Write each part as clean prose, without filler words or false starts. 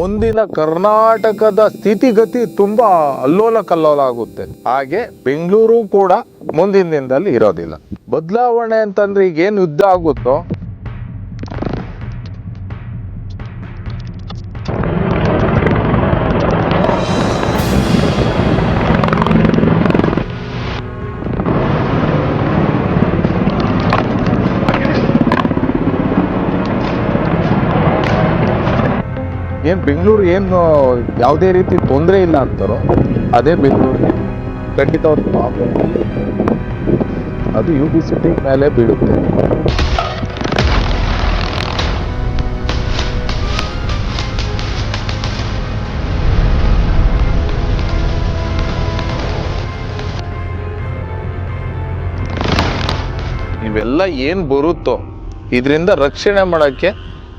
ಮುಂದಿನ ಕರ್ನಾಟಕದ ಸ್ಥಿತಿಗತಿ ತುಂಬಾ ಅಲ್ಲೋಲ ಕಲ್ಲೋಲ ಆಗುತ್ತೆ. ಹಾಗೆ ಬೆಂಗಳೂರು ಕೂಡ ಮುಂದಿನ ದಿನದಲ್ಲಿ ಇರೋದಿಲ್ಲ. ಬದಲಾವಣೆ ಅಂತಂದ್ರೆ ಈಗ ಏನು ಯುದ್ಧ ಆಗುತ್ತೋ ಬೆಂಗಳೂರು ಏನು ಯಾವುದೇ ರೀತಿ ತೊಂದರೆ ಇಲ್ಲ ಅಂತಾರೋ ಅದೇ ಬೆಂಗಳೂರಿಗೆ ಖಂಡಿತ ಒಂದು ಪಾಪ ಅದು ಯು ಬಿ ಸಿಟಿ ಮೇಲೆ ಬೀಳುತ್ತೆ. ಇವೆಲ್ಲ ಏನ್ ಬರುತ್ತೋ ಇದರಿಂದ ರಕ್ಷಣೆ ಮಾಡಕ್ಕೆ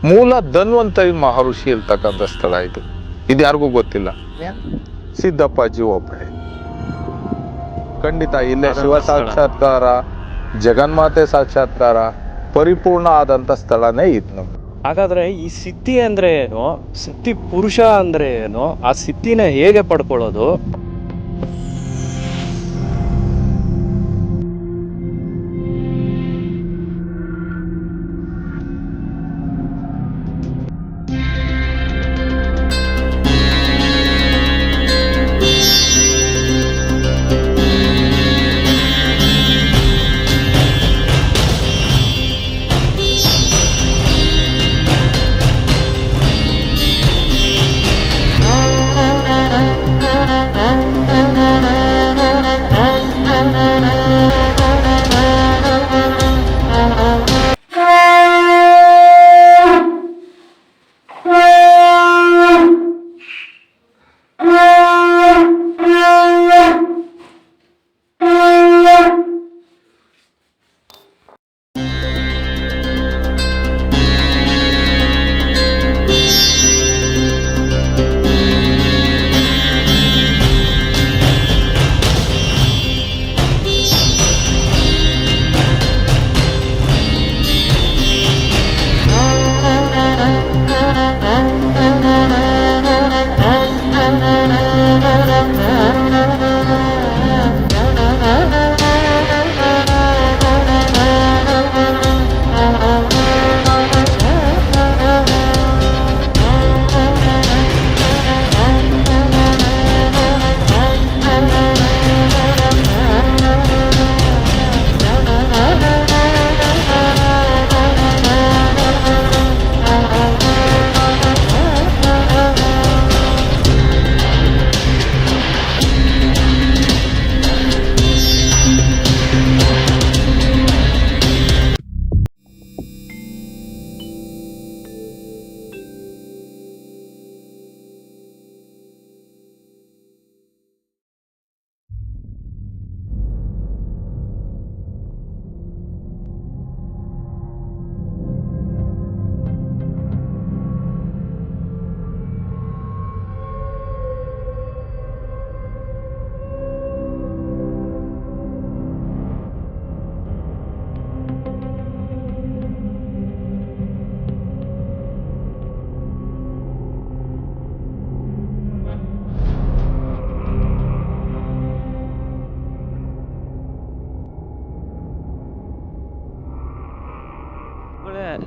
ಮೂಲ ಧನ್ವಂತರಿ ಮಹರ್ಷಿ ಇರ್ತಕ್ಕಂಥ ಸ್ಥಳ ಇದು. ಇದು ಯಾರಿಗೂ ಗೊತ್ತಿಲ್ಲ. ಸಿದ್ದಪ್ಪಾಜಿ ಒಬ್ಬರೇ. ಖಂಡಿತ ಇಲ್ಲೇ ಶಿವ ಸಾಕ್ಷಾತ್ಕಾರ, ಜಗನ್ಮಾತೆ ಸಾಕ್ಷಾತ್ಕಾರ ಪರಿಪೂರ್ಣ ಆದಂತ ಸ್ಥಳನೇ ಇದು ನಮ್ದು. ಹಾಗಾದ್ರೆ ಈ ಸಿದ್ಧಿ ಅಂದ್ರೆ ಏನು, ಸಿದ್ಧಿ ಪುರುಷ ಅಂದ್ರೆ ಏನು, ಆ ಸಿದ್ಧಿನ ಹೇಗೆ ಪಡ್ಕೊಳ್ಳೋದು?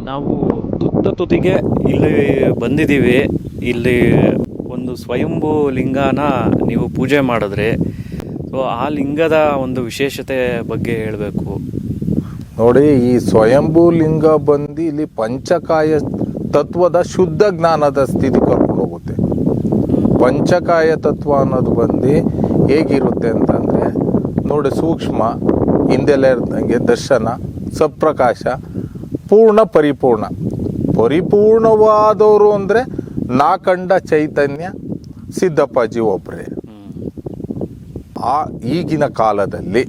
ನಾವು ತುದಿಗೆ ಇಲ್ಲಿ ಬಂದಿದ್ದೀವಿ. ಇಲ್ಲಿ ಒಂದು ಸ್ವಯಂಭೂ ಲಿಂಗನ ನೀವು ಪೂಜೆ ಮಾಡಿದ್ರೆ, ಸೊ ಆ ಲಿಂಗದ ಒಂದು ವಿಶೇಷತೆ ಬಗ್ಗೆ ಹೇಳಬೇಕು. ನೋಡಿ, ಈ ಸ್ವಯಂಭೂ ಲಿಂಗ ಬಂದು ಇಲ್ಲಿ ಪಂಚಕಾಯ ತತ್ವದ ಶುದ್ಧ ಜ್ಞಾನದ ಸ್ಥಿತಿ ಕರ್ಕೊಂಡು ಹೋಗುತ್ತೆ. ಪಂಚಕಾಯ ತತ್ವ ಅನ್ನೋದು ಬಂದು ಹೇಗಿರುತ್ತೆ ಅಂತಂದ್ರೆ, ನೋಡಿ, ಸೂಕ್ಷ್ಮ, ಹಿಂದೆಲ್ಲ ಇರ್ದಂಗೆ ದರ್ಶನ, ಸಪ್ರಕಾಶ, ಪೂರ್ಣ, ಪರಿಪೂರ್ಣವಾದವರು ಅಂದ್ರೆ ನಾ ಕಂಡ ಚೈತನ್ಯ ಸಿದ್ದಪ್ಪಾಜಿ ಒಬ್ಬರೇ. ಈಗಿನ ಕಾಲದಲ್ಲಿ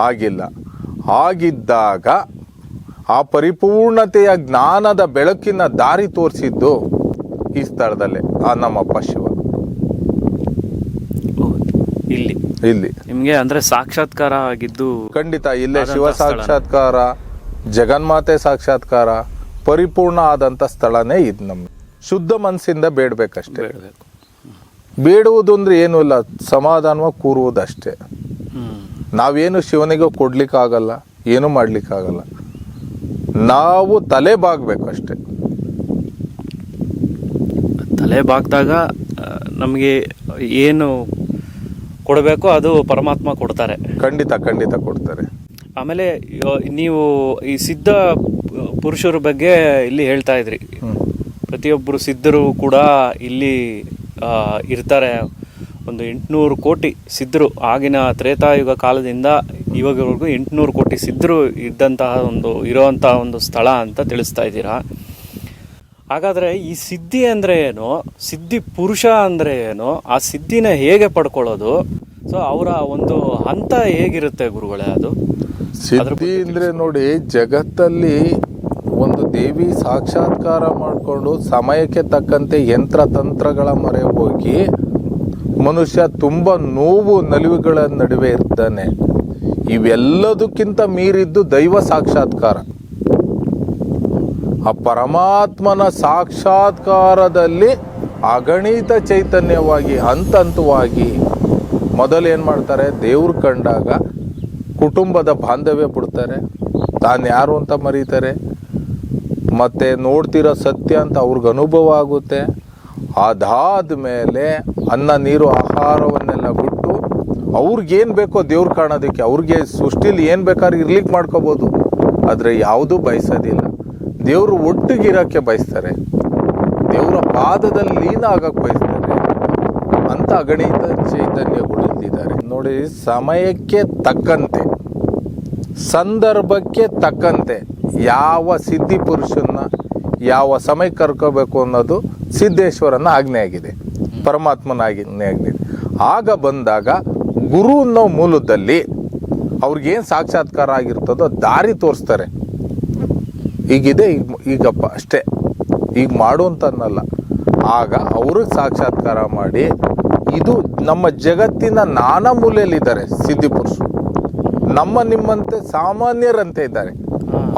ಆಗಿಲ್ಲ. ಆಗಿದ್ದಾಗ ಆ ಪರಿಪೂರ್ಣತೆಯ ಜ್ಞಾನದ ಬೆಳಕಿನ ದಾರಿ ತೋರಿಸಿದ್ದು ಈ ಸ್ಥಳದಲ್ಲೇ ಆ ನಮ್ಮಪ್ಪ ಶಿವ. ಇಲ್ಲಿ ನಿಮ್ಗೆ ಅಂದ್ರೆ ಸಾಕ್ಷಾತ್ಕಾರ ಆಗಿದ್ದು? ಖಂಡಿತ ಇಲ್ಲೇ ಶಿವ ಸಾಕ್ಷಾತ್ಕಾರ, ಜಗನ್ಮಾತೆ ಸಾಕ್ಷಾತ್ಕಾರ ಪರಿಪೂರ್ಣ ಆದಂತ ಸ್ಥಳನೇ ಇದು ನಮ್ದು. ಶುದ್ಧ ಮನಸ್ಸಿಂದ ಬೇಡಬೇಕಷ್ಟೇ. ಬೇಡಬೇಕು. ಬೇಡುವುದು ಅಂದ್ರೆ ಏನೂ ಇಲ್ಲ, ಸಮಾಧಾನವಾಗಿ ಕೂರುವುದಷ್ಟೇ. ನಾವೇನು ಶಿವನಿಗೆ ಕೊಡ್ಲಿಕ್ಕಾಗಲ್ಲ, ಏನು ಮಾಡ್ಲಿಕ್ಕಾಗಲ್ಲ. ನಾವು ತಲೆ ಬಾಗ್ಬೇಕಷ್ಟೇ. ತಲೆ ಬಾಗ್ದಾಗ ನಮಗೆ ಏನು ಕೊಡಬೇಕು ಅದು ಪರಮಾತ್ಮ ಕೊಡ್ತಾರೆ. ಖಂಡಿತ ಖಂಡಿತ ಕೊಡ್ತಾರೆ. ಆಮೇಲೆ ನೀವು ಈ ಸಿದ್ಧ ಪುರುಷರ ಬಗ್ಗೆ ಇಲ್ಲಿ ಹೇಳ್ತಾ ಇದ್ರಿ. ಪ್ರತಿಯೊಬ್ಬರು ಸಿದ್ಧರು ಕೂಡ ಇಲ್ಲಿ ಇರ್ತಾರೆ. ಒಂದು 800 ಕೋಟಿ ಸಿದ್ಧರು, ಆಗಿನ ತ್ರೇತಾಯುಗ ಕಾಲದಿಂದ ಇವಾಗವರೆಗೂ 800 ಕೋಟಿ ಸಿದ್ಧರು ಇರುವಂತಹ ಒಂದು ಸ್ಥಳ ಅಂತ ತಿಳಿಸ್ತಾ ಇದ್ದೀರಾ. ಹಾಗಾದರೆ ಈ ಸಿದ್ಧಿ ಅಂದರೆ ಏನು, ಸಿದ್ಧಿ ಪುರುಷ ಅಂದರೆ ಏನು, ಆ ಸಿದ್ಧಿನ ಹೇಗೆ ಪಡ್ಕೊಳ್ಳೋದು, ಸೊ ಅವರ ಒಂದು ಹಂತ ಹೇಗಿರುತ್ತೆ ಗುರುಗಳೇ? ಅದು ಸಿದ್ಧಿ ಅಂದ್ರೆ ನೋಡಿ, ಜಗತ್ತಲ್ಲಿ ಒಂದು ದೇವಿ ಸಾಕ್ಷಾತ್ಕಾರ ಮಾಡಿಕೊಂಡು ಸಮಯಕ್ಕೆ ತಕ್ಕಂತೆ ಯಂತ್ರ ತಂತ್ರಗಳ ಮೊರೆ ಹೋಗಿ ಮನುಷ್ಯ ತುಂಬಾ ನೋವು ನಲಿವುಗಳ ನಡುವೆ ಇರ್ತಾನೆ. ಇವೆಲ್ಲದಕ್ಕಿಂತ ಮೀರಿದ್ದು ದೈವ ಸಾಕ್ಷಾತ್ಕಾರ. ಆ ಪರಮಾತ್ಮನ ಸಾಕ್ಷಾತ್ಕಾರದಲ್ಲಿ ಅಗಣಿತ ಚೈತನ್ಯವಾಗಿ ಹಂತ ಹಂತವಾಗಿ ಮೊದಲು ಏನು ಮಾಡ್ತಾರೆ, ದೇವ್ರು ಕಂಡಾಗ ಕುಟುಂಬದ ಬಾಂಧವ್ಯ ಬಿಡ್ತಾರೆ, ತಾನು ಯಾರು ಅಂತ ಮರೀತಾರೆ, ಮತ್ತೆ ನೋಡ್ತಿರೋ ಸತ್ಯ ಅಂತ ಅವ್ರಿಗೆ ಅನುಭವ ಆಗುತ್ತೆ. ಅದಾದ ಮೇಲೆ ಅನ್ನ ನೀರು ಆಹಾರವನ್ನೆಲ್ಲ ಬಿಟ್ಟು ಅವ್ರಿಗೇನು ಬೇಕೋ ದೇವ್ರು ಕಾಣೋದಕ್ಕೆ, ಅವ್ರಿಗೆ ಸೃಷ್ಟಿಲಿ ಏನು ಬೇಕಾದ್ರೂ ಇರ್ಲಿಕ್ಕೆ ಮಾಡ್ಕೋಬೋದು, ಆದರೆ ಯಾವುದೂ ಬಯಸೋದಿಲ್ಲ. ದೇವರು ಒಟ್ಟಿಗಿರೋಕ್ಕೆ ಬಯಸ್ತಾರೆ, ದೇವರ ಪಾದದಲ್ಲಿ ಲೀನ ಆಗಕ್ಕೆ ಬಯಸ್ತಾರೆ. ಅಂತ ಅಗಣಿತ ಚೈತನ್ಯಗಳು ಇಲ್ಲಿದ್ದಾರೆ ನೋಡಿ. ಸಮಯಕ್ಕೆ ತಕ್ಕಂತೆ, ಸಂದರ್ಭಕ್ಕೆ ತಕ್ಕಂತೆ ಯಾವ ಸಿದ್ಧಿ ಪುರುಷನ್ನ ಯಾವ ಸಮಯಕ್ಕೆ ಕರ್ಕೋಬೇಕು ಅನ್ನೋದು ಸಿದ್ದೇಶ್ವರನ ಆಜ್ಞೆ ಆಗಿದೆ, ಪರಮಾತ್ಮನ ಆಜ್ಞೆ ಆಗಿದೆ. ಆಗ ಬಂದಾಗ ಗುರು ಅನ್ನೋ ಮೂಲದಲ್ಲಿ ಅವ್ರಿಗೇನು ಸಾಕ್ಷಾತ್ಕಾರ ಆಗಿರ್ತದೋ ದಾರಿ ತೋರಿಸ್ತಾರೆ. ಈಗಿದೆ ಈಗಪ್ಪ ಅಷ್ಟೇ, ಈಗ ಮಾಡು ಅಂತ ಅನ್ನಲ್ಲ. ಆಗ ಅವ್ರಿಗೆ ಸಾಕ್ಷಾತ್ಕಾರ ಮಾಡಿ, ಇದು ನಮ್ಮ ಜಗತ್ತಿನ ನಾನಾ ಮೂಲೆಯಲ್ಲಿದ್ದಾರೆ ಸಿದ್ಧಿ ಪುರುಷರು. ನಮ್ಮ ನಿಮ್ಮಂತೆ ಸಾಮಾನ್ಯರಂತೆ ಇದ್ದಾರೆ.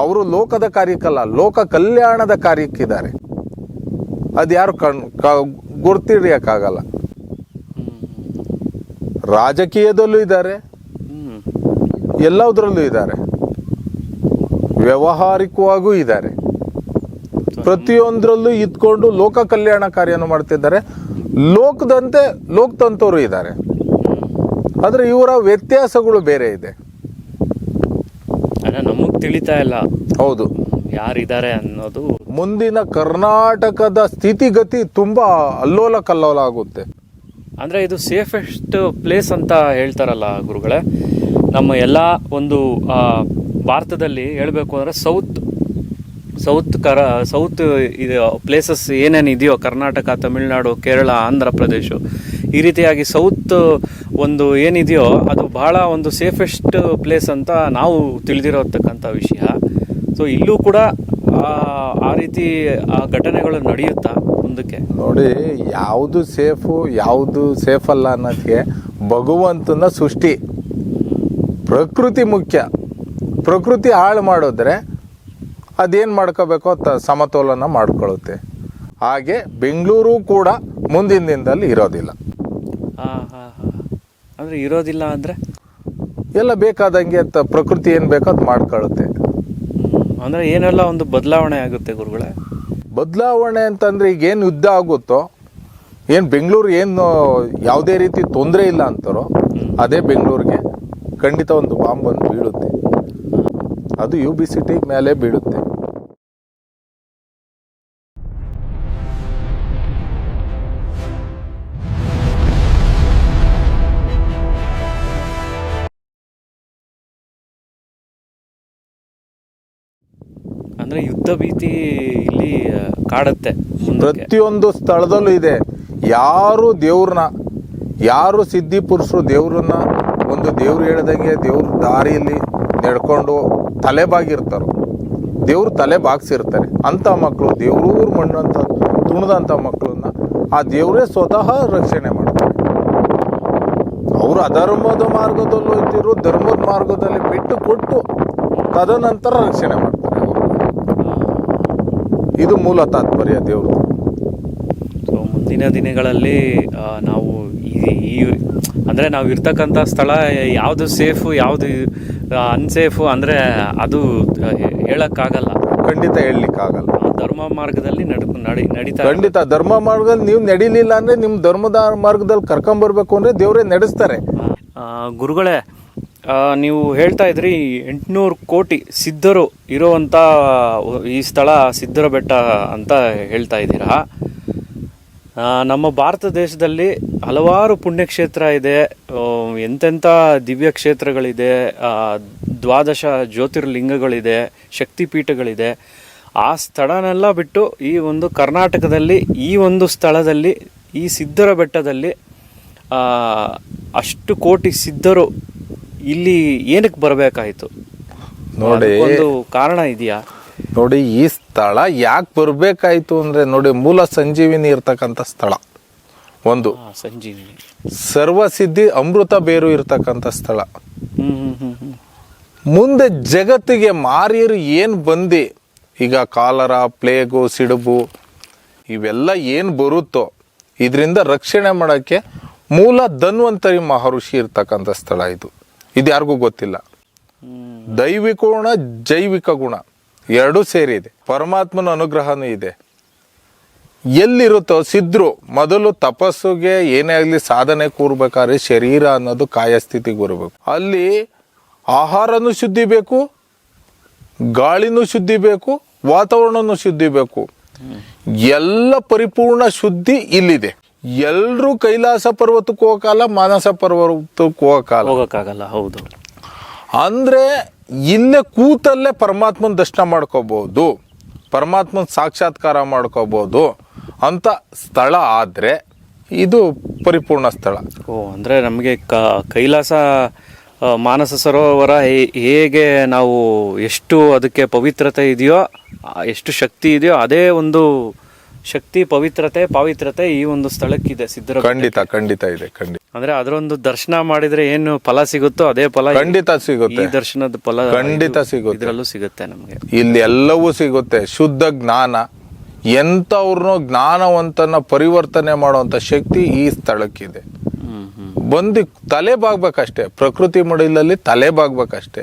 ಅವರು ಲೋಕದ ಕಾರ್ಯಕ್ಕಲ್ಲ, ಲೋಕ ಕಲ್ಯಾಣದ ಕಾರ್ಯಕ್ಕಿದ್ದಾರೆ. ಅದ್ಯಾರು ಗುರ್ತಿಡಿಯಕ್ಕಾಗಲ್ಲ. ರಾಜಕೀಯದಲ್ಲೂ ಇದ್ದಾರೆ, ಎಲ್ಲದರಲ್ಲೂ ಇದ್ದಾರೆ, ವ್ಯಾವಹಾರಿಕವಾಗೂ ಇದ್ದಾರೆ. ಪ್ರತಿಯೊಂದರಲ್ಲೂ ಇದ್ಕೊಂಡು ಲೋಕ ಕಲ್ಯಾಣ ಕಾರ್ಯನ ಮಾಡ್ತಿದ್ದಾರೆ. ಲೋಕದಂತವರು ಇದ್ದಾರೆ. ಆದ್ರೆ ಇವರ ವ್ಯತ್ಯಾಸಗಳು ಬೇರೆ ಇದೆ. ನಮಗ್ ತಿಳಿತಾ ಇಲ್ಲ ಹೌದು ಯಾರಿದ್ದಾರೆ ಅನ್ನೋದು. ಮುಂದಿನ ಕರ್ನಾಟಕದ ಸ್ಥಿತಿಗತಿ ತುಂಬಾ ಅಲ್ಲೋಲ ಕಲ್ಲೋಲ ಆಗುತ್ತೆ. ಅಂದ್ರೆ ಇದು ಸೇಫೆಸ್ಟ್ ಪ್ಲೇಸ್ ಅಂತ ಹೇಳ್ತಾರಲ್ಲ ಗುರುಗಳೇ. ನಮ್ಮ ಎಲ್ಲ ಒಂದು ಭಾರತದಲ್ಲಿ ಹೇಳಬೇಕು ಅಂದರೆ ಸೌತ್ ಇದು ಪ್ಲೇಸಸ್ ಏನೇನು ಇದೆಯೋ, ಕರ್ನಾಟಕ, ತಮಿಳುನಾಡು, ಕೇರಳ, ಆಂಧ್ರ ಪ್ರದೇಶ, ಈ ರೀತಿಯಾಗಿ ಸೌತ್ ಒಂದು ಏನಿದೆಯೋ ಅದು ಬಹಳ ಒಂದು ಸೇಫೆಸ್ಟ್ ಪ್ಲೇಸ್ ಅಂತ ನಾವು ತಿಳಿದಿರತಕ್ಕಂಥ ವಿಷಯ. ಸೊ ಇಲ್ಲೂ ಕೂಡ ಆ ರೀತಿ ಆ ಘಟನೆಗಳು ನಡೆಯುತ್ತಾ ಮುಂದಕ್ಕೆ? ನೋಡಿ, ಯಾವುದು ಸೇಫು ಯಾವುದು ಸೇಫ್ ಅಲ್ಲ ಅನ್ನೋದಕ್ಕೆ ಭಗವಂತನ ಸೃಷ್ಟಿ, ಪ್ರಕೃತಿ ಮುಖ್ಯ. ಪ್ರಕೃತಿ ಹಾಳು ಮಾಡಿದ್ರೆ ಅದೇನು ಮಾಡ್ಕೋಬೇಕೋ ಸಮತೋಲನ ಮಾಡ್ಕೊಳ್ಳುತ್ತೆ. ಹಾಗೆ ಬೆಂಗಳೂರು ಕೂಡ ಮುಂದಿನ ದಿನದಲ್ಲಿ ಇರೋದಿಲ್ಲ. ಅಂದರೆ ಇರೋದಿಲ್ಲ ಅಂದರೆ ಎಲ್ಲ ಬೇಕಾದಂಗೆ ಪ್ರಕೃತಿ ಏನು ಬೇಕೋ ಅದು ಮಾಡ್ಕೊಳ್ಳುತ್ತೆ. ಅಂದರೆ ಏನೆಲ್ಲ ಒಂದು ಬದಲಾವಣೆ ಆಗುತ್ತೆ ಗುರುಗಳೇ? ಬದಲಾವಣೆ ಅಂತಂದರೆ ಈಗ ಏನು ಯುದ್ಧ ಆಗುತ್ತೋ, ಏನು ಬೆಂಗಳೂರು ಏನು ಯಾವುದೇ ರೀತಿ ತೊಂದರೆ ಇಲ್ಲ ಅಂತಾರೋ ಅದೇ ಬೆಂಗಳೂರಿಗೆ ಖಂಡಿತ ಒಂದು ಬಾಂಬ್ ಬಂದು ಬೀಳುತ್ತೆ. ಅದು UB ಸಿಟಿ ಮೇಲೆ ಬೀಳುತ್ತೆ. ಅಂದರೆ ಯುದ್ಧ ಭೀತಿ ಇಲ್ಲಿ ಕಾಡುತ್ತೆ. ಪ್ರತಿಯೊಂದು ಸ್ಥಳದಲ್ಲೂ ಇದೆ. ಯಾರು ದೇವ್ರನ್ನ, ಯಾರು ಸಿದ್ಧಿ ಪುರುಷರು ದೇವ್ರನ್ನ ಒಂದು ದೇವ್ರು ಹೇಳ್ದಂಗೆ ದೇವ್ರ ದಾರಿಯಲ್ಲಿ ನಡ್ಕೊಂಡು ತಲೆಬಾಗಿರ್ತಾರೋ, ದೇವ್ರು ತಲೆ ಬಾಗಿಸಿರ್ತಾರೆ ಅಂಥ ಮಕ್ಕಳು, ದೇವ್ರೂರು ಮಣ್ಣಂತ ತುಣಿದಂಥ ಮಕ್ಕಳನ್ನ ಆ ದೇವರೇ ಸ್ವತಃ ರಕ್ಷಣೆ ಮಾಡ್ತಾರೆ. ಅವರು ಅಧರ್ಮದ ಮಾರ್ಗದಲ್ಲಿ ಹೋಗ್ತಿರೋ ಧರ್ಮದ ಮಾರ್ಗದಲ್ಲಿ ಬಿಟ್ಟು ಕೊಟ್ಟು ತದನಂತರ ರಕ್ಷಣೆ ಮಾಡ್ತಾರೆ ಅವರು. ಇದು ಮೂಲ ತಾತ್ಪರ್ಯ ದೇವರು. ಮುಂದಿನ ದಿನಗಳಲ್ಲಿ ನಾವು ಈ ಅಂದರೆ ನಾವು ಇರ್ತಕ್ಕಂಥ ಸ್ಥಳ ಯಾವುದು ಸೇಫು ಯಾವುದು ಅನ್ಸೇಫು ಅಂದರೆ ಅದು ಹೇಳೋಕ್ಕಾಗಲ್ಲ. ಖಂಡಿತ ಹೇಳಲಿಕ್ಕಾಗಲ್ಲ. ಧರ್ಮ ಮಾರ್ಗದಲ್ಲಿ ನಡೀತಾ ಖಂಡಿತ ಧರ್ಮ ಮಾರ್ಗದಲ್ಲಿ ನೀವು ನಡೀಲಿಲ್ಲ ಅಂದರೆ ನಿಮ್ಮ ಧರ್ಮದ ಮಾರ್ಗದಲ್ಲಿ ಕರ್ಕೊಂಬರ್ಬೇಕು ಅಂದರೆ ದೇವರೇ ನಡೆಸ್ತಾರೆ. ಗುರುಗಳೇ, ನೀವು ಹೇಳ್ತಾ ಇದ್ರಿ 800 ಕೋಟಿ ಸಿದ್ಧರು ಇರುವಂಥ ಈ ಸ್ಥಳ ಸಿದ್ಧರ ಬೆಟ್ಟ ಅಂತ ಹೇಳ್ತಾ ಇದ್ದೀರಾ. ನಮ್ಮ ಭಾರತ ದೇಶದಲ್ಲಿ ಹಲವಾರು ಪುಣ್ಯಕ್ಷೇತ್ರ ಇದೆ, ಎಂತೆಂಥ ದಿವ್ಯ ಕ್ಷೇತ್ರಗಳಿದೆ, 12 ಜ್ಯೋತಿರ್ಲಿಂಗಗಳಿದೆ, ಶಕ್ತಿಪೀಠಗಳಿದೆ. ಆ ಸ್ಥಳನೆಲ್ಲ ಬಿಟ್ಟು ಈ ಒಂದು ಕರ್ನಾಟಕದಲ್ಲಿ ಈ ಒಂದು ಸ್ಥಳದಲ್ಲಿ ಈ ಸಿದ್ಧರ ಬೆಟ್ಟದಲ್ಲಿ ಅಷ್ಟು ಕೋಟಿ ಸಿದ್ಧರು ಇಲ್ಲಿ ಏನಕ್ಕೆ ಬರಬೇಕಾಯಿತು? ನೋಡಿ, ಒಂದು ಕಾರಣ ಇದೆಯಾ? ನೋಡಿ, ಈ ಸ್ಥಳ ಯಾಕೆ ಬರಬೇಕಾಯ್ತು ಅಂದರೆ ನೋಡಿ, ಮೂಲ ಸಂಜೀವಿನಿ ಇರ್ತಕ್ಕಂಥ ಸ್ಥಳ ಒಂದು, ಸಂಜೀವಿನಿ ಸರ್ವಸಿದ್ಧಿ ಅಮೃತ ಬೇರು ಇರ್ತಕ್ಕಂಥ ಸ್ಥಳ. ಮುಂದೆ ಜಗತ್ತಿಗೆ ಮಾರಿಯರು ಏನು ಬಂದು ಈಗ ಕಾಲರ, ಪ್ಲೇಗು, ಸಿಡುಬು ಇವೆಲ್ಲ ಏನು ಬರುತ್ತೋ ಇದರಿಂದ ರಕ್ಷಣೆ ಮಾಡೋಕ್ಕೆ ಮೂಲ ಧನ್ವಂತರಿ ಮಹರ್ಷಿ ಇರ್ತಕ್ಕಂಥ ಸ್ಥಳ ಇದು. ಇದು ಯಾರಿಗೂ ಗೊತ್ತಿಲ್ಲ. ದೈವಿಕ ಗುಣ, ಜೈವಿಕ ಗುಣ ಎರಡೂ ಸೇರಿದೆ. ಪರಮಾತ್ಮನ ಅನುಗ್ರಹನೂ ಇದೆ. ಎಲ್ಲಿರುತ್ತೋ ಸಿದ್ಧರು ಮೊದಲು ತಪಸ್ಸುಗೆ ಏನೇ ಆಗಲಿ ಸಾಧನೆ ಕೂರ್ಬೇಕಾದ್ರೆ ಶರೀರ ಅನ್ನೋದು ಕಾಯಸ್ಥಿತಿಗೆ ಬರಬೇಕು. ಅಲ್ಲಿ ಆಹಾರನೂ ಶುದ್ಧಿ ಬೇಕು, ಗಾಳಿನೂ ಶುದ್ಧಿ ಬೇಕು, ವಾತಾವರಣನೂ ಶುದ್ಧಿ ಬೇಕು. ಎಲ್ಲ ಪರಿಪೂರ್ಣ ಶುದ್ಧಿ ಇಲ್ಲಿದೆ. ಎಲ್ಲರೂ ಕೈಲಾಸ ಪರ್ವತಕ್ಕೆ ಹೋಗಲ್ಲ, ಮಾನಸ ಪರ್ವತಕ್ಕೆ ಹೋಗಕ್ಕಾಗಲ್ಲ. ಹೌದು. ಅಂದ್ರೆ ಇಲ್ಲೇ ಕೂತಲ್ಲೇ ಪರಮಾತ್ಮನ ದರ್ಶನ ಮಾಡ್ಕೋಬಹುದು, ಪರಮಾತ್ಮನ ಸಾಕ್ಷಾತ್ಕಾರ ಮಾಡ್ಕೋಬಹುದು ಅಂತ ಸ್ಥಳ ಆದ್ರೆ ಇದು ಪರಿಪೂರ್ಣ ಸ್ಥಳ. ಅಂದ್ರೆ ನಮಗೆ ಕೈಲಾಸ ಮಾನಸ ಸರೋವರ ಹೇಗೆ ನಾವು ಎಷ್ಟು ಅದಕ್ಕೆ ಪವಿತ್ರತೆ ಇದೆಯೋ, ಎಷ್ಟು ಶಕ್ತಿ ಇದೆಯೋ, ಅದೇ ಒಂದು ಶಕ್ತಿ, ಪಾವಿತ್ರತೆ ಈ ಒಂದು ಸ್ಥಳಕ್ಕಿದೆ ಸಿದ್ಧರ. ಖಂಡಿತ ಖಂಡಿತ ಇದೆ. ಖಂಡಿತ ಅಂದ್ರೆ ಅದರೊಂದು ದರ್ಶನ ಮಾಡಿದ್ರೆ ಏನು ಫಲ ಸಿಗುತ್ತೋ ಅದೇ ಫಲ ಖಂಡಿತ ಸಿಗುತ್ತೆ. ಈ ದರ್ಶನದ ಫಲ ಖಂಡಿತ ಸಿಗುತ್ತೆ, ಇದರಲ್ಲೂ ಸಿಗುತ್ತೆ ನಮಗೆ. ಇಲ್ಲಿ ಎಲ್ಲವೂ ಸಿಗುತ್ತೆ. ಶುದ್ಧ ಜ್ಞಾನ, ಎಂಥವ್ರನ್ನೋ ಜ್ಞಾನವಂತನ ಪರಿವರ್ತನೆ ಮಾಡುವಂತ ಶಕ್ತಿ ಈ ಸ್ಥಳಕ್ಕಿದೆ. ಬಂದು ತಲೆ ಬಾಗ್ಬೇಕಷ್ಟೇ, ಪ್ರಕೃತಿ ಮಡಿಲಲ್ಲಿ ತಲೆ ಬಾಗ್ಬೇಕಷ್ಟೇ,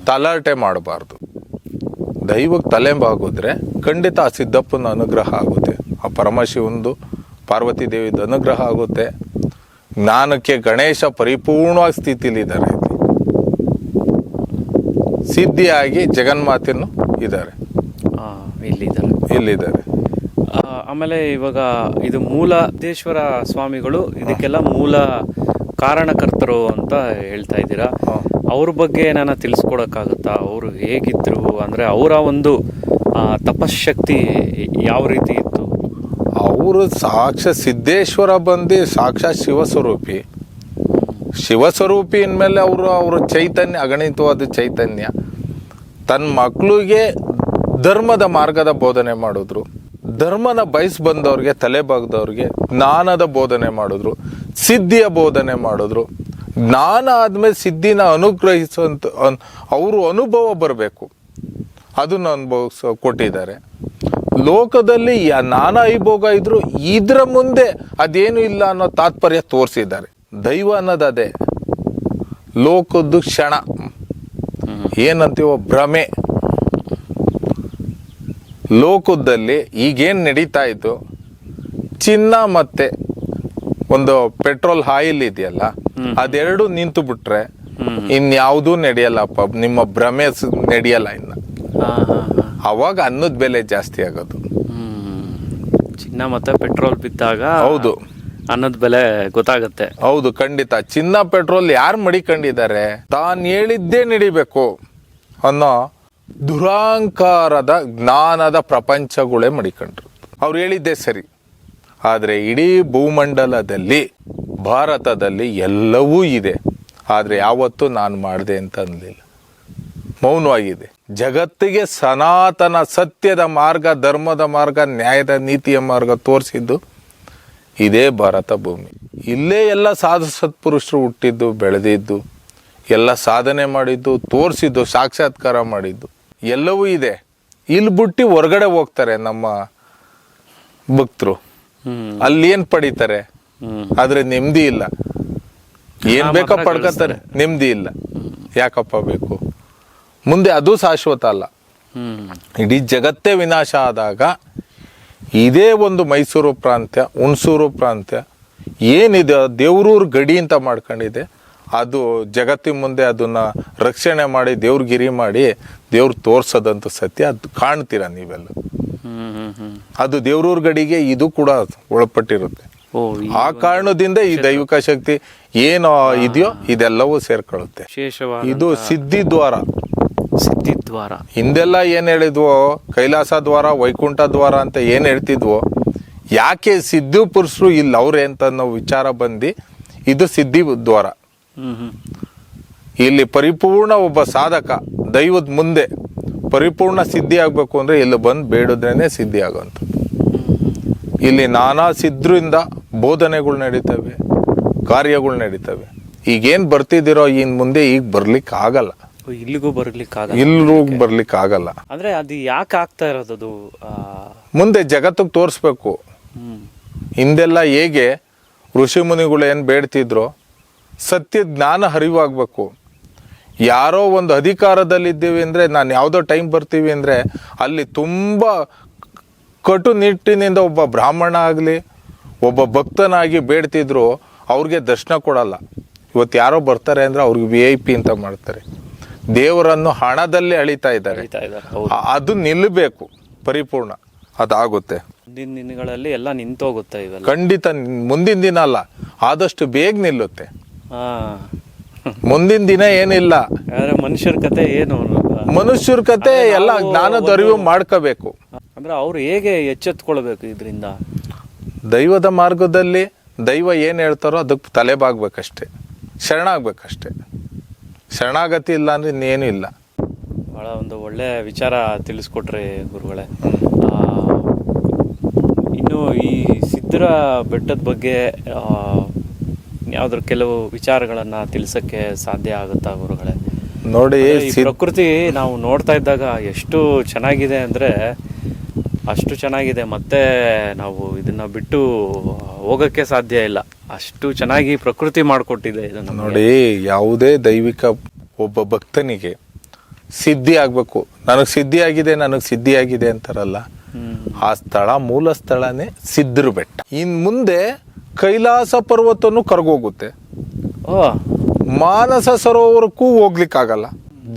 ತಲಾಟೆ ಮಾಡಬಾರ್ದು. ದೈವಕ್ಕೆ ತಲೆ ಬಾಗಿದ್ರೆ ಖಂಡಿತ ಆ ಸಿದ್ದಪ್ಪನ ಅನುಗ್ರಹ ಆಗುತ್ತೆ, ಆ ಪರಮಶಿವಂದು ಪಾರ್ವತಿ ದೇವಿದ ಅನುಗ್ರಹ ಆಗುತ್ತೆ. ಜ್ಞಾನಕ್ಕೆ ಗಣೇಶ ಪರಿಪೂರ್ಣವಾಗಿ ಸ್ಥಿತಿಲಿದ್ದಾರೆ, ಸಿದ್ಧಿಯಾಗಿ ಜಗನ್ಮಾತೆನೂ ಇದ್ದಾರೆ, ಇಲ್ಲಿದ್ದಾರೆ. ಆಮೇಲೆ ಇವಾಗ ಇದು ಮೂಲ ಸಿದ್ದೇಶ್ವರ ಸ್ವಾಮಿಗಳು ಇದಕ್ಕೆಲ್ಲ ಮೂಲ ಕಾರಣಕರ್ತರು ಅಂತ ಹೇಳ್ತಾ ಇದ್ದೀರಾ. ಅವ್ರ ಬಗ್ಗೆ ಏನಾನ ತಿಳಿಸ್ಕೊಡಕ್ಕಾಗುತ್ತಾ? ಅವರು ಹೇಗಿದ್ರು, ಅಂದ್ರೆ ಅವರ ಒಂದು ತಪಶಕ್ತಿ ಯಾವ ರೀತಿ ಇತ್ತು? ಅವರು ಸಿದ್ದೇಶ್ವರ ಬಂದು ಸಾಕ್ಷಾತ್ ಶಿವಸ್ವರೂಪಿ. ಶಿವಸ್ವರೂಪಿ ಅಂದಮೇಲೆ ಅವರು ಚೈತನ್ಯ, ಅಗಣಿತವಾದ ಚೈತನ್ಯ. ತನ್ನ ಮಕ್ಕಳಿಗೆ ಧರ್ಮದ ಮಾರ್ಗದ ಬೋಧನೆ ಮಾಡಿದ್ರು, ಧರ್ಮನ ಬಯಸ್ ಬಂದವ್ರಿಗೆ, ತಲೆ ಬಾಗ್ದವ್ರಿಗೆ ಜ್ಞಾನದ ಬೋಧನೆ ಮಾಡಿದ್ರು, ಸಿದ್ಧಿಯ ಬೋಧನೆ ಮಾಡಿದ್ರು. ಜ್ಞಾನ ಆದ್ಮೇಲೆ ಸಿದ್ಧಿನ ಅನುಗ್ರಹಿಸುವಂತ ಅವರು ಅನುಭವ ಬರಬೇಕು, ಅದನ್ನ ಕೊಟ್ಟಿದ್ದಾರೆ. ಲೋಕದಲ್ಲಿ ನಾನಾ ಐಭೋಗ ಇದ್ರು, ಇದ್ರ ಮುಂದೆ ಅದೇನು ಇಲ್ಲ ಅನ್ನೋ ತಾತ್ಪರ್ಯ ತೋರಿಸಿದ್ದಾರೆ. ದೈವ ಅನ್ನೋದು ಅದೇ, ಲೋಕದ್ದು ಕ್ಷಣ ಏನಂತೀವೋ ಭ್ರಮೆ. ಲೋಕದಲ್ಲಿ ಈಗೇನು ನಡೀತಾ ಇತ್ತು, ಚಿನ್ನ ಮತ್ತೆ ಒಂದು ಪೆಟ್ರೋಲ್ ಆಯಿಲ್ ಇದೆಯಲ್ಲ, ಅದೆರಡು ನಿಂತು ಬಿಟ್ರೆ ಇನ್ಯಾವುದೂ ನಡೆಯಲ್ಲಪ್ಪ, ನಿಮ್ಮ ಭ್ರಮೆ ನಡೆಯಲ್ಲ ಇನ್ನ. ಅವಾಗ ಅನ್ನದ ಬೆಲೆ ಜಾಸ್ತಿ ಆಗೋದು. ಚಿನ್ನ ಮತ್ತೆ ಪೆಟ್ರೋಲ್ ಬಿದ್ದಾಗ ಹೌದು ಅನ್ನದ ಬೆಲೆ ಗೊತ್ತಾಗತ್ತೆ. ಹೌದು, ಖಂಡಿತ. ಚಿನ್ನ ಪೆಟ್ರೋಲ್ ಯಾರು ಮಡಿಕೊಂಡಿದ್ದಾರೆ, ತಾನು ಹೇಳಿದ್ದೇ ನಡಿಬೇಕು ಅನ್ನೋ ದುರಾಂಕಾರದ ಜ್ಞಾನದ ಪ್ರಪಂಚಗಳೇ ಮಡಿಕೊಂಡ್ರು. ಅವ್ರು ಹೇಳಿದ್ದೇ ಸರಿ. ಆದರೆ ಇಡೀ ಭೂಮಂಡಲದಲ್ಲಿ, ಭಾರತದಲ್ಲಿ ಎಲ್ಲವೂ ಇದೆ, ಆದರೆ ಯಾವತ್ತೂ ನಾನು ಮಾಡಿದೆ ಅಂತ ಅನ್ನಲಿಲ್ಲ, ಮೌನವಾಗಿದೆ. ಜಗತ್ತಿಗೆ ಸನಾತನ ಸತ್ಯದ ಮಾರ್ಗ, ಧರ್ಮದ ಮಾರ್ಗ, ನ್ಯಾಯದ ನೀತಿಯ ಮಾರ್ಗ ತೋರಿಸಿದ್ದು ಇದೇ ಭಾರತ ಭೂಮಿ. ಇಲ್ಲೇ ಎಲ್ಲ ಸಾಧು ಸತ್ಪುರುಷರು ಹುಟ್ಟಿದ್ದು, ಬೆಳೆದಿದ್ದು, ಎಲ್ಲ ಸಾಧನೆ ಮಾಡಿದ್ದು, ತೋರಿಸಿದ್ದು, ಸಾಕ್ಷಾತ್ಕಾರ ಮಾಡಿದ್ದು ಎಲ್ಲವೂ ಇದೆ. ಇಲ್ಲಿ ಬಿಟ್ಟು ಹೊರಗಡೆ ಹೋಗ್ತಾರೆ ನಮ್ಮ ಭಕ್ತರು. ಅಲ್ಲಿ ಏನ್ ಪಡಿತಾರೆ? ಆದ್ರೆ ನೆಮ್ಮದಿ ಇಲ್ಲ. ಏನ್ ಬೇಕೋ ಪಡ್ಕೊತಾರೆ, ನೆಮ್ಮದಿ ಇಲ್ಲ. ಯಾಕಪ್ಪ ಬೇಕು? ಮುಂದೆ ಅದು ಶಾಶ್ವತ ಅಲ್ಲ. ಇಡೀ ಜಗತ್ತೇ ವಿನಾಶ ಆದಾಗ ಇದೇ ಒಂದು ಮೈಸೂರು ಪ್ರಾಂತ್ಯ, ಹುಣಸೂರು ಪ್ರಾಂತ್ಯ ಏನಿದೆ ದೇವ್ರೂರ್ ಗಡಿ ಅಂತ ಮಾಡ್ಕೊಂಡಿದೆ, ಅದು ಜಗತ್ತಿನ ಮುಂದೆ ಅದನ್ನ ರಕ್ಷಣೆ ಮಾಡಿ ದೇವ್ರಗಿರಿ ಮಾಡಿ ದೇವ್ರು ತೋರ್ಸೋದಂತ ಸತ್ಯ. ಅದು ಕಾಣ್ತೀರಾ ನೀವೆಲ್ಲ. ಅದು ದೇವ್ರೂರ್ ಗಡಿಗೆ ಇದು ಕೂಡ ಒಳಪಟ್ಟಿರುತ್ತೆ. ಆ ಕಾರಣದಿಂದ ಈ ದೈವಿಕ ಶಕ್ತಿ ಏನು ಇದೆಯೋ ಇದೆಲ್ಲವೂ ಸೇರ್ಕೊಳ್ಳುತ್ತೆ. ಇದು ಸಿದ್ಧಿದ್ವಾರ. ಸಿದ್ಧಿದ್ವಾರ ಹಿಂದೆಲ್ಲ ಏನ್ ಹೇಳಿದ್ವೋ ಕೈಲಾಸ ದ್ವಾರ, ವೈಕುಂಠ ದ್ವಾರ ಅಂತ ಏನ್ ಹೇಳ್ತಿದ್ವೋ, ಯಾಕೆ ಸಿದ್ಧಿ ಪುರುಷರು ಇಲ್ಲ ಅವ್ರೆ ಅಂತ ನಾವು ವಿಚಾರ ಬಂದು ಇದು ಸಿದ್ಧಿ ದ್ವಾರ. ಇಲ್ಲಿ ಪರಿಪೂರ್ಣ ಒಬ್ಬ ಸಾಧಕ ದೈವದ ಮುಂದೆ ಪರಿಪೂರ್ಣ ಸಿದ್ಧಿ ಆಗ್ಬೇಕು ಅಂದ್ರೆ ಇಲ್ಲಿ ಬಂದು ಬೇಡದ್ರೇನೆ ಸಿದ್ಧಿ ಆಗುವಂತ. ಇಲ್ಲಿ ನಾನಾ ಸಿದ್ಧರಿಂದ ಬೋಧನೆಗಳು ನಡೀತವೆ, ಕಾರ್ಯಗಳು ನಡೀತವೆ. ಈಗೇನ್ ಬರ್ತಿದಿರೋ ಇನ್ ಮುಂದೆ ಈಗ ಬರ್ಲಿಕ್ಕೆ ಆಗಲ್ಲ, ಇಲ್ಲಿಗೂ ಬರ್ಲಿಕ್ಕೆ ಇಲ್ಲೂ ಬರ್ಲಿಕ್ಕೆ ಆಗಲ್ಲ. ಅಂದ್ರೆ ಅದು ಯಾಕೆ ಆಗ್ತಾ ಇರೋದು? ಮುಂದೆ ಜಗತ್ತಿಗೆ ತೋರಿಸ್ಬೇಕು. ಹಿಂದೆಲ್ಲ ಹೇಗೆ ಋಷಿ ಮುನಿಗಳು ಏನ್ ಬೇಡ್ತಿದ್ರು, ಸತ್ಯ ಜ್ಞಾನ ಅರಿವಾಗ್ಬೇಕು. ಯಾರೋ ಒಂದು ಅಧಿಕಾರದಲ್ಲಿದ್ದೀವಿ ಅಂದ್ರೆ, ನಾನು ಯಾವುದೋ ಟೈಮ್ ಬರ್ತೀವಿ ಅಂದ್ರೆ ಅಲ್ಲಿ ತುಂಬಾ ಕಟುನಿಟ್ಟಿನಿಂದ ಒಬ್ಬ ಬ್ರಾಹ್ಮಣ ಆಗಲಿ ಒಬ್ಬ ಭಕ್ತನಾಗಿ ಬೇಡ್ತಿದ್ರು, ಅವ್ರಿಗೆ ದರ್ಶನ ಕೊಡಲ್ಲ. ಇವತ್ತು ಯಾರೋ ಬರ್ತಾರೆ ಅಂದ್ರೆ ಅವ್ರಿಗೆ VIP ಅಂತ ಮಾಡ್ತಾರೆ. ದೇವರನ್ನು ಹಣದಲ್ಲೇ ಅಳಿತಾ ಇದ್ದಾರೆ. ಅದು ನಿಲ್ಲಬೇಕು, ಪರಿಪೂರ್ಣ ಅದಾಗುತ್ತೆ. ಮುಂದಿನ ದಿನಗಳಲ್ಲಿ ಎಲ್ಲ ನಿಂತೋಗುತ್ತೆ ಇವೆಲ್ಲ. ಖಂಡಿತ ಮುಂದಿನ ದಿನ ಅಲ್ಲ, ಆದಷ್ಟು ಬೇಗ ನಿಲ್ಲುತ್ತೆ. ಮುಂದಿನ ದಿನ ಏನಿಲ್ಲ. ಮನುಷ್ಯರ ಕತೆ ಏನು? ಮನುಷ್ಯರ ಕತೆ ಎಲ್ಲ ಜ್ಞಾನದ ಅರಿವು ಮಾಡ್ಕೋಬೇಕು. ಅಂದ್ರೆ ಅವ್ರು ಹೇಗೆ ಎಚ್ಚೆತ್ಕೊಳ್ಬೇಕು ಇದರಿಂದ? ದೈವದ ಮಾರ್ಗದಲ್ಲಿ ದೈವ ಏನ್ ಹೇಳ್ತಾರೋ ಅದಕ್ಕೆ ತಲೆಬಾಗ್ಬೇಕಷ್ಟೇ, ಶರಣಾಗ್ಬೇಕಷ್ಟೇ. ಶರಣಾಗತಿ ಇಲ್ಲ ಅಂದ್ರೆ ಇನ್ನೇನು ಇಲ್ಲ. ಬಹಳ ಒಂದು ಒಳ್ಳೆ ವಿಚಾರ ತಿಳಿಸ್ಕೊಟ್ರಿ ಗುರುಗಳೇ. ಇನ್ನು ಈ ಸಿದ್ಧರ ಬೆಟ್ಟದ ಬಗ್ಗೆ ಯಾವ್ದಾದ್ರು ಕೆಲವು ವಿಚಾರಗಳನ್ನ ತಿಳಿಸಕ್ಕೆ ಸಾಧ್ಯ ಆಗುತ್ತಾ ಗುರುಗಳೇ? ನೋಡಿ, ಪ್ರಕೃತಿ ನಾವು ನೋಡ್ತಾ ಇದ್ದಾಗ ಎಷ್ಟು ಚೆನ್ನಾಗಿದೆ ಅಂದ್ರೆ ಅಷ್ಟು ಚೆನ್ನಾಗಿದೆ. ಮತ್ತೆ ನಾವು ಇದನ್ನ ಬಿಟ್ಟು ಹೋಗಕ್ಕೆ ಸಾಧ್ಯ ಇಲ್ಲ, ಅಷ್ಟು ಚೆನ್ನಾಗಿ ಪ್ರಕೃತಿ ಮಾಡಿಕೊಟ್ಟಿದೆ ಇದನ್ನ. ನೋಡಿ, ಯಾವುದೇ ದೈವಿಕ ಒಬ್ಬ ಭಕ್ತನಿಗೆ ಸಿದ್ಧಿ ಆಗ್ಬೇಕು, ನನಗೆ ಸಿದ್ಧಿ ಆಗಿದೆ ನನಗೆ ಸಿದ್ಧಿ ಆಗಿದೆ ಅಂತಾರಲ್ಲ, ಆ ಸ್ಥಳ ಮೂಲ ಸ್ಥಳನೇ ಸಿದ್ಧರ ಬೆಟ್ಟ. ಇನ್ ಮುಂದೆ ಕೈಲಾಸ ಪರ್ವತನು ಕರ್ಗೋಗುತ್ತೆ, ಮಾನಸ ಸರೋವರಕ್ಕೂ ಹೋಗ್ಲಿಕ್ಕಾಗಲ್ಲ.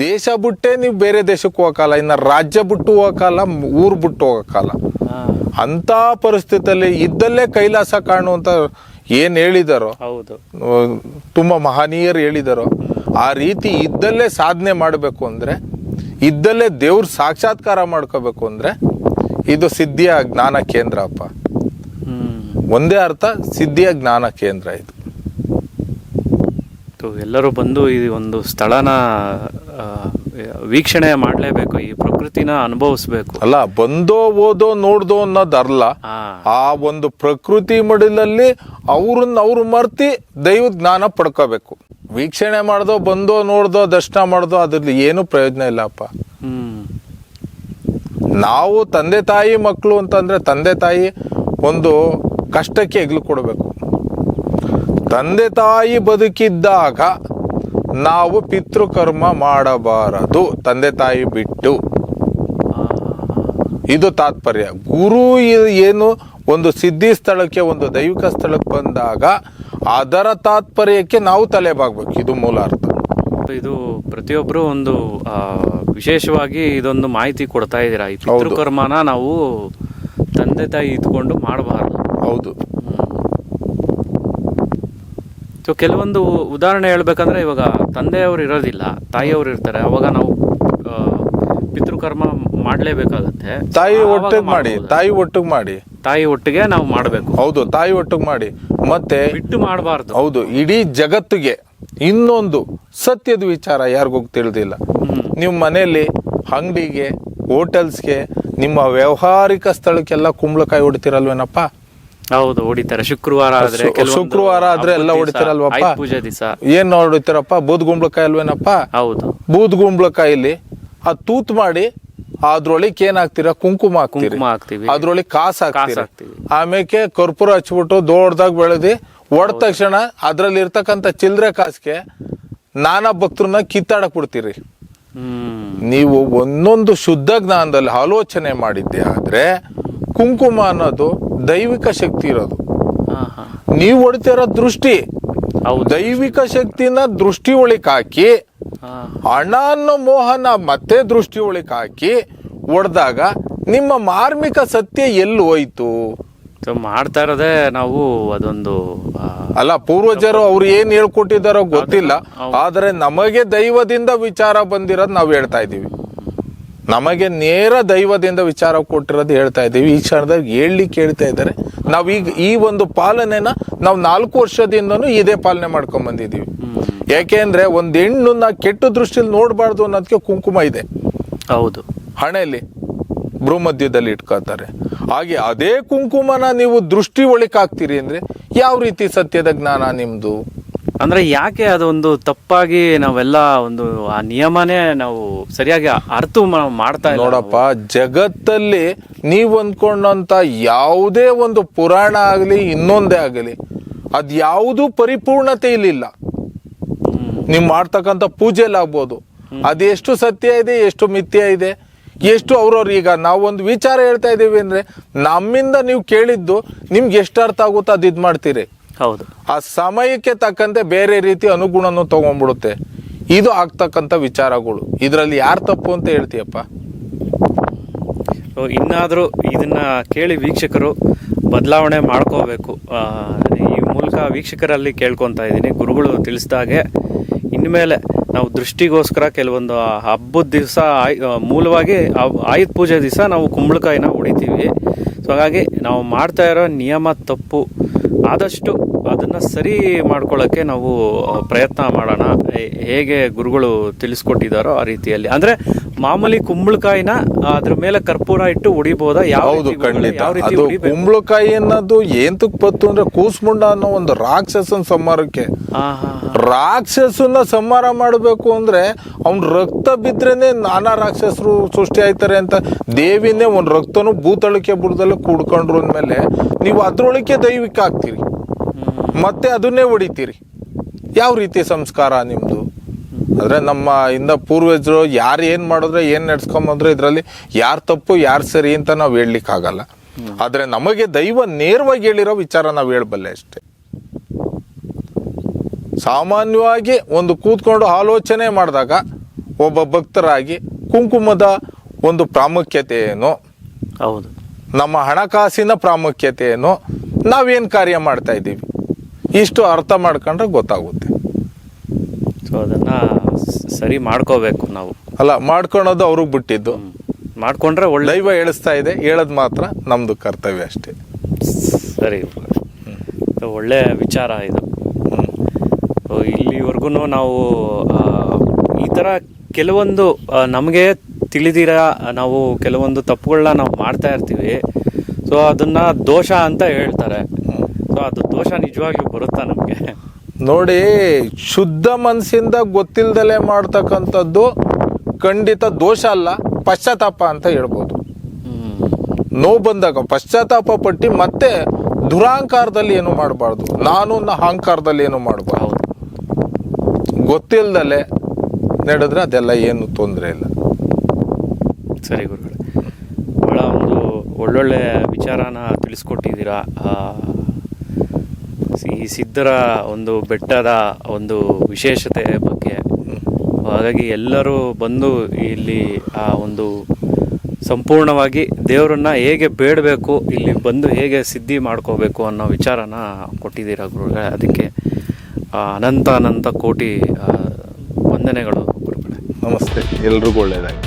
ದೇಶ ಬಿಟ್ಟೆ ನೀವು ಬೇರೆ ದೇಶಕ್ಕೆ ಹೋಗಕ್ಕಲ್ಲ, ಇನ್ನ ರಾಜ್ಯ ಬಿಟ್ಟು ಹೋಗಕ್ಕಲ್ಲ, ಊರ್ ಬಿಟ್ಟು ಹೋಗಕ್ಕಲ್ಲ. ಅಂತ ಪರಿಸ್ಥಿತಿಯಲ್ಲಿ ಇದ್ದಲ್ಲೇ ಕೈಲಾಸ ಕಾಣುವಂತ ಏನ್ ಹೇಳಿದಾರೋ, ತುಂಬಾ ಮಹನೀಯರು ಹೇಳಿದಾರೋ, ಆ ರೀತಿ ಇದ್ದಲ್ಲೇ ಸಾಧನೆ ಮಾಡಬೇಕು ಅಂದ್ರೆ, ಇದ್ದಲ್ಲೇ ದೇವ್ರ ಸಾಕ್ಷಾತ್ಕಾರ ಮಾಡ್ಕೋಬೇಕು ಅಂದ್ರೆ ಇದು ಸಿದ್ಧಿಯ ಜ್ಞಾನ ಕೇಂದ್ರ ಅಪ್ಪ. ಒಂದೇ ಅರ್ಥ, ಸಿದ್ಧಿಯ ಜ್ಞಾನ ಕೇಂದ್ರ ಇದು. ಎಲ್ಲರೂ ಬಂದು ಈ ಒಂದು ಸ್ಥಳನ ವೀಕ್ಷಣೆ ಮಾಡ್ಲೇಬೇಕು, ಈ ಪ್ರಕೃತಿನ ಅನುಭವಿಸ್ಬೇಕು. ಅಲ್ಲ, ಬಂದೋ ಓದೋ ನೋಡ್ದೋ ಅನ್ನೋದಲ್ಲ, ಆ ಒಂದು ಪ್ರಕೃತಿ ಮಡಿಲಲ್ಲಿ ಅವ್ರು ಮರ್ತಿ ದೈವ ಜ್ಞಾನ ಪಡ್ಕೋಬೇಕು. ವೀಕ್ಷಣೆ ಮಾಡ್ದೋ ಬಂದೋ ನೋಡ್ದೋ ದರ್ಶನ ಮಾಡ್ದೋ ಅದ್ರಲ್ಲಿ ಏನು ಪ್ರಯೋಜನ ಇಲ್ಲಪ್ಪ. ನಾವು ತಂದೆ ತಾಯಿ ಮಕ್ಕಳು ಅಂತಂದ್ರೆ ತಂದೆ ತಾಯಿ ಒಂದು ಕಷ್ಟಕ್ಕೆ ಹೆಗ್ಲು ಕೊಡಬೇಕು. ತಂದೆ ತಾಯಿ ಬದುಕಿದ್ದಾಗ ನಾವು ಪಿತೃಕರ್ಮ ಮಾಡಬಾರದು, ತಂದೆ ತಾಯಿ ಬಿಟ್ಟು. ಇದು ತಾತ್ಪರ್ಯ. ಗುರು ಏನು ಒಂದು ಸಿದ್ಧಿ ಸ್ಥಳಕ್ಕೆ, ಒಂದು ದೈವಿಕ ಸ್ಥಳಕ್ಕೆ ಬಂದಾಗ ಅದರ ತಾತ್ಪರ್ಯಕ್ಕೆ ನಾವು ತಲೆಬಾಗ್ಬೇಕು. ಇದು ಮೂಲ ಅರ್ಥ. ಇದು ಪ್ರತಿಯೊಬ್ಬರು ಒಂದು ವಿಶೇಷವಾಗಿ ಇದೊಂದು ಮಾಹಿತಿ ಕೊಡ್ತಾ ಇದ್ದೀರಾ. ಈ ಪಿತೃಕರ್ಮನ ನಾವು ತಂದೆ ತಾಯಿ ಇದ್ಕೊಂಡು ಮಾಡಬಾರದು. ಹೌದು. ಸೊ ಕೆಲವೊಂದು ಉದಾಹರಣೆ ಹೇಳ್ಬೇಕಂದ್ರೆ, ಇವಾಗ ತಂದೆಯವರು ಇರೋದಿಲ್ಲ, ತಾಯಿಯವರು ಇರ್ತಾರೆ, ಅವಾಗ ನಾವು ಪಿತೃಕರ್ಮ ಮಾಡಲೇಬೇಕಾಗತ್ತೆ. ತಾಯಿ ಒಟ್ಟಿಗೆ ಮಾಡಿ, ತಾಯಿ ಒಟ್ಟಿಗೆ ನಾವು ಮಾಡಬೇಕು. ಹೌದು, ತಾಯಿ ಒಟ್ಟಿಗೆ ಮಾಡಿ, ಮತ್ತೆ ಬಿಟ್ಟು ಮಾಡಬಾರ್ದು. ಹೌದು. ಇಡೀ ಜಗತ್ತಿಗೆ ಇನ್ನೊಂದು ಸತ್ಯದ ವಿಚಾರ ಯಾರಿಗೂ ತಿಳಿದಿಲ್ಲ. ನೀವು ಮನೆಯಲ್ಲಿ, ಅಂಗಡಿಗೆ, ಹೋಟೆಲ್ಸ್ಗೆ, ನಿಮ್ಮ ವ್ಯಾವಹಾರಿಕ ಸ್ಥಳಕ್ಕೆಲ್ಲ ಕುಂಬಳಕಾಯಿ ಹೊಡಿತೀರಲ್ವೇನಪ್ಪ? ಹೌದು, ಹೊಡಿತಾರೆ. ಶುಕ್ರವಾರ ಆದ್ರೆ ಎಲ್ಲ ಹೊಡಿತೀರಲ್ವಪ್ಪ? ಪೂಜೆ ದಿವಸ ಏನ್ ಹೊಡಿತೀರಪ್ಪ? ಬೂದ್ ಗುಂಬಳಕಾಯಿ ಅಲ್ವೇನಪ್ಪ? ಹೌದು. ಬೂದ್ ಗುಂಬಳಕಾಯಿಲಿ ಆ ತೂತ್ ಮಾಡಿ ಅದ್ರೊಳಗೆ ಏನ್ ಹಾಕ್ತೀರಾ? ಕುಂಕುಮ ಹಾಕ್ತೀರಿ. ಕುಂಕುಮ ಹಾಕ್ತಿವಿ, ಅದ್ರೊಳಗೆ ಕಾಸು ಹಾಕ್ತೀರಿ. ಹಾಕ್ತಿವಿ. ಆಮೇಲೆ ಕರ್ಪೂರ ಹಚ್ಬಿಟ್ಟು ದೊಡ್ಡದಾಗ ಬೆಳೆದಿ ಹೊಡೆದ ತಕ್ಷಣ ಅದ್ರಲ್ಲಿ ಇರ್ತಕ್ಕಂಥ ಚಿಲ್ಲರೆ ಕಾಸಿಗೆ ನಾನಾ ಭಕ್ತರನ್ನ ಕಿತ್ತಾಡಕ್ ಬಿಡ್ತೀರಿ. ನೀವು ಒಂದೊಂದು ಶುದ್ಧ ಜ್ಞಾನದಲ್ಲಿ ಆಲೋಚನೆ ಮಾಡಿದ್ದೆ ಆದ್ರೆ ಕುಂಕುಮ ಅನ್ನೋದು ದೈವಿಕ ಶಕ್ತಿ ಇರೋದು. ನೀವು ಹೊಡಿತಿರೋ ದೃಷ್ಟಿ ದೈವಿಕ ಶಕ್ತಿನ ದೃಷ್ಟಿ ಒಳಕ್ ಹಾಕಿ ಹಣ ಅನ್ನೋ ಮೋಹನ ಮತ್ತೆ ದೃಷ್ಟಿ ಒಳಕ್ ಹಾಕಿ ಹೊಡೆದಾಗ ನಿಮ್ಮ ಮಾರ್ಮಿಕ ಸತ್ಯ ಎಲ್ಲಿ ಹೋಯ್ತು? ಮಾಡ್ತಾ ಇರೋದೇ ನಾವು ಅದೊಂದು ಅಲ್ಲ, ಪೂರ್ವಜರು ಅವ್ರು ಏನ್ ಹೇಳ್ಕೊಟ್ಟಿದಾರೋ ಗೊತ್ತಿಲ್ಲ, ಆದ್ರೆ ನಮಗೆ ದೈವದಿಂದ ವಿಚಾರ ಬಂದಿರೋದು ನಾವು ಹೇಳ್ತಾ ಇದೀವಿ. ನಮಗೆ ನೇರ ದೈವದಿಂದ ವಿಚಾರ ಕೊಟ್ಟಿರೋದು ಹೇಳ್ತಾ ಇದ್ದೀವಿ. ಈ ಕ್ಷಣದಾಗ ಹೇಳಲಿಕ್ಕೆ ಹೇಳ್ತಾ ಇದ್ದಾರೆ. ನಾವೀಗ ಈ ಒಂದು ಪಾಲನೆನ ನಾವು 4 ವರ್ಷದಿಂದನೂ ಇದೇ ಪಾಲನೆ ಮಾಡ್ಕೊಂಡ್ ಬಂದಿದೀವಿ. ಯಾಕೆಂದ್ರೆ ಒಂದ್ ಹೆಣ್ಣನ್ನ ಕೆಟ್ಟ ದೃಷ್ಟಿಯಲ್ಲಿ ನೋಡಬಾರ್ದು ಅನ್ನೋದಕ್ಕೆ ಕುಂಕುಮ ಇದೆ. ಹೌದು, ಹಣೆಯಲ್ಲಿ ಭ್ರೂಮಧ್ಯದಲ್ಲಿ ಇಟ್ಕೋತಾರೆ. ಹಾಗೆ ಅದೇ ಕುಂಕುಮನ ನೀವು ದೃಷ್ಟಿ ಒಳಕ್ ಹಾಕ್ತೀರಿ ಅಂದ್ರೆ ಯಾವ ರೀತಿ ಸತ್ಯದ ಜ್ಞಾನ ನಿಮ್ದು? ಅಂದ್ರೆ ಯಾಕೆ ಅದೊಂದು ತಪ್ಪಾಗಿ ನಾವೆಲ್ಲ ಒಂದು ಆ ನಿಯಮನೇ ನಾವು ಸರಿಯಾಗಿ ಅರ್ಥ ಮಾಡ್ತಾ ಇಲ್ಲ. ನೋಡಪ್ಪ, ಜಗತ್ತಲ್ಲಿ ನೀವು ಅಂದ್ಕೊಂಡಂತ ಯಾವುದೇ ಒಂದು ಪುರಾಣ ಆಗಲಿ ಇನ್ನೊಂದೇ ಆಗಲಿ ಅದ್ಯಾವುದೂ ಪರಿಪೂರ್ಣತೆ ಇಲ್ಲಿಲ್ಲ. ನೀವು ಮಾಡ್ತಕ್ಕಂಥ ಪೂಜೆಲಿ ಆಗ್ಬೋದು, ಅದೆಷ್ಟು ಸತ್ಯ ಇದೆ, ಎಷ್ಟು ಮಿಥ್ಯ ಇದೆ, ಎಷ್ಟು ಅವ್ರವ್ರು. ಈಗ ನಾವೊಂದು ವಿಚಾರ ಹೇಳ್ತಾ ಇದೀವಿ ಅಂದ್ರೆ ನಮ್ಮಿಂದ ನೀವು ಕೇಳಿದ್ದು ನಿಮ್ಗೆ ಎಷ್ಟು ಅರ್ಥ ಆಗುತ್ತೋ ಅದು ಇದ್ ಮಾಡ್ತೀರಿ. ಹೌದು, ಆ ಸಮಯಕ್ಕೆ ತಕ್ಕಂತೆ ಬೇರೆ ರೀತಿ ಅನುಗುಣನು ತಗೊಂಡ್ಬಿಡುತ್ತೆ. ಇದು ಆಗ್ತಕ್ಕಂಥ ವಿಚಾರಗಳು. ಇದರಲ್ಲಿ ಯಾರು ತಪ್ಪು ಅಂತ ಹೇಳ್ತೀಯಪ್ಪ? ಇನ್ನಾದರೂ ಇದನ್ನ ಕೇಳಿ ವೀಕ್ಷಕರು ಬದಲಾವಣೆ ಮಾಡ್ಕೋಬೇಕು. ಈ ಮೂಲಕ ವೀಕ್ಷಕರಲ್ಲಿ ಕೇಳ್ಕೊತಾ ಇದ್ದೀನಿ, ಗುರುಗಳು ತಿಳಿಸಿದಾಗೆ ಇನ್ಮೇಲೆ ನಾವು ದೃಷ್ಟಿಗೋಸ್ಕರ ಕೆಲವೊಂದು ಹಬ್ಬದ ದಿವಸ ಮೂಲವಾಗಿ ಆಯುಧ ಪೂಜೆ ದಿವಸ ನಾವು ಕುಂಬಳಕಾಯಿನ ಹೊಡಿತೀವಿ. ಸೊ ಹಾಗಾಗಿ ನಾವು ಮಾಡ್ತಾ ಇರೋ ನಿಯಮ ತಪ್ಪು. ಆದಷ್ಟು ಅದನ್ನು ಸರಿ ಮಾಡ್ಕೊಳ್ಳೋಕ್ಕೆ ನಾವು ಪ್ರಯತ್ನ ಮಾಡೋಣ. ಹೇಗೆ ಗುರುಗಳು ತಿಳಿಸ್ಕೊಟ್ಟಿದ್ದಾರೋ ಆ ರೀತಿಯಲ್ಲಿ. ಅಂದರೆ ಮಾಮೂಲಿ ಕುಂಬಳಕಾಯಿನ ಅದ್ರ ಮೇಲೆ ಕರ್ಪೂರ ಇಟ್ಟು ಹೊಡಿಬೋದಾ? ಹೌದು, ಖಂಡಿತ. ಅದು ಕುಂಬಳಕಾಯಿ ಅನ್ನೋದು ಏಂತಕ್ ಬತ್ತು ಅಂದ್ರೆ ಕೂಸ್ಮುಂಡ ಅನ್ನೋ ಒಂದು ರಾಕ್ಷಸನ ಸಂಹಾರಕ್ಕೆ. ರಾಕ್ಷಸನ್ನ ಸಂಹಾರ ಮಾಡಬೇಕು ಅಂದ್ರೆ ಅವ್ನ ರಕ್ತ ಬಿದ್ರೇನೆ ನಾನಾ ರಾಕ್ಷಸರು ಸೃಷ್ಟಿ ಆಯ್ತಾರೆ ಅಂತ ದೇವಿನೇ ಒಂದ್ ರಕ್ತನು ಭೂತಳಕ್ಕೆ ಬುಡದಲ್ಲ ಕೂಡ್ಕೊಂಡ್ರು ಅಂದ್ಮೇಲೆ ನೀವು ಅದ್ರೊಳಕ್ಕೆ ದೈವಿಕ ಆಗ್ತೀರಿ, ಮತ್ತೆ ಅದನ್ನೇ ಹೊಡಿತೀರಿ. ಯಾವ ರೀತಿ ಸಂಸ್ಕಾರ ನಿಮ್ದು? ಆದ್ರೆ ನಮ್ಮ ಇಂದ ಪೂರ್ವಜರು ಯಾರು ಏನ್ ಮಾಡಿದ್ರೆ ಏನ್ ನಡ್ಸ್ಕೊಂಬಂದ್ರೆ ಇದ್ರಲ್ಲಿ ಯಾರು ತಪ್ಪು ಯಾರು ಸರಿ ಅಂತ ನಾವ್ ಹೇಳ್ಲಿಕ್ಕೆ ಆಗಲ್ಲ. ಆದ್ರೆ ನಮಗೆ ದೈವ ನೇರವಾಗಿ ಹೇಳಿರೋ ವಿಚಾರ ನಾವ್ ಹೇಳ್ಬಲ್ಲೆ ಅಷ್ಟೇ. ಸಾಮಾನ್ಯವಾಗಿ ಒಂದು ಕೂತ್ಕೊಂಡು ಆಲೋಚನೆ ಮಾಡಿದಾಗ ಒಬ್ಬ ಭಕ್ತರಾಗಿ ಕುಂಕುಮದ ಒಂದು ಪ್ರಾಮುಖ್ಯತೆ ಏನು, ಹೌದು, ನಮ್ಮ ಹಣಕಾಸಿನ ಪ್ರಾಮುಖ್ಯತೆ ಏನು, ನಾವೇನ್ ಕಾರ್ಯ ಮಾಡ್ತಾ ಇದ್ದೀವಿ, ಇಷ್ಟು ಅರ್ಥ ಮಾಡ್ಕೊಂಡ್ರೆ ಗೊತ್ತಾಗುತ್ತೆ. ಸೊ ಅದನ್ನ ಸರಿ ಮಾಡ್ಕೋಬೇಕು ನಾವು. ಅಲ್ಲ, ಮಾಡ್ಕೊಳೋದು ಅವ್ರಿಗೆ ಬಿಟ್ಟಿದ್ದು. ಮಾಡ್ಕೊಂಡ್ರೆ ಒಳ್ಳೆ ದೈವ ಹೇಳಿಸ್ತಾ ಇದೆ, ಹೇಳೋದು ಮಾತ್ರ ನಮ್ದು ಕರ್ತವ್ಯ ಅಷ್ಟೇ. ಸರಿ, ಒಳ್ಳೆ ವಿಚಾರ ಇದು. ಇಲ್ಲಿವರೆಗೂ ನಾವು ಈ ಥರ ಕೆಲವೊಂದು ನಮಗೆ ತಿಳಿದಿರ ನಾವು ಕೆಲವೊಂದು ತಪ್ಪುಗಳನ್ನ ನಾವು ಮಾಡ್ತಾ ಇರ್ತೀವಿ. ಸೊ ಅದನ್ನ ದೋಷ ಅಂತ ಹೇಳ್ತಾರೆ. ಸೊ ಅದು ದೋಷ ನಿಜವಾಗ್ಲೂ ಬರುತ್ತಾ ನಮಗೆ? ನೋಡಿ, ಶುದ್ಧ ಮನಸ್ಸಿಂದ ಗೊತ್ತಿಲ್ದಲೆ ಮಾಡ್ತಕ್ಕಂಥದ್ದು ಖಂಡಿತ ದೋಷ ಅಲ್ಲ, ಪಶ್ಚಾತ್ತಾಪ ಅಂತ ಹೇಳ್ಬೋದು. ನೋವು ಬಂದಾಗ ಪಶ್ಚಾತ್ತಾಪ ಪಟ್ಟಿ ಮತ್ತೆ ದುರಹಂಕಾರದಲ್ಲಿ ಏನು ಮಾಡಬಾರ್ದು, ನಾನು ಅಹಂಕಾರದಲ್ಲಿ ಏನು ಮಾಡಬಾರ್ದು. ಗೊತ್ತಿಲ್ದಲೆ ನಡೆದ್ರೆ ಅದೆಲ್ಲ ಏನು ತೊಂದರೆ ಇಲ್ಲ. ಸರಿ ಗುರುಗಳೇ, ಭಾಳ ಒಂದು ಒಳ್ಳೊಳ್ಳೆ ವಿಚಾರನ ತಿಳಿಸ್ಕೊಟ್ಟಿದ್ದೀರಾ. ಈ ಸಿದ್ಧರ ಒಂದು ಬೆಟ್ಟದ ಒಂದು ವಿಶೇಷತೆ ಬಗ್ಗೆ. ಹಾಗಾಗಿ ಎಲ್ಲರೂ ಬಂದು ಇಲ್ಲಿ ಆ ಒಂದು ಸಂಪೂರ್ಣವಾಗಿ ದೇವರನ್ನ ಹೇಗೆ ಬೇಡಬೇಕು, ಇಲ್ಲಿ ಬಂದು ಹೇಗೆ ಸಿದ್ಧಿ ಮಾಡ್ಕೋಬೇಕು ಅನ್ನೋ ವಿಚಾರನ ಕೊಟ್ಟಿದ್ದೀರಾ ಗುರುಗಳೇ. ಅದಕ್ಕೆ ಅನಂತ ಕೋಟಿ ವಂದನೆಗಳು ಗುರುಗಳೇ. ನಮಸ್ತೆ, ಎಲ್ರಿಗೂ ಒಳ್ಳೆಯದಾಗಿ.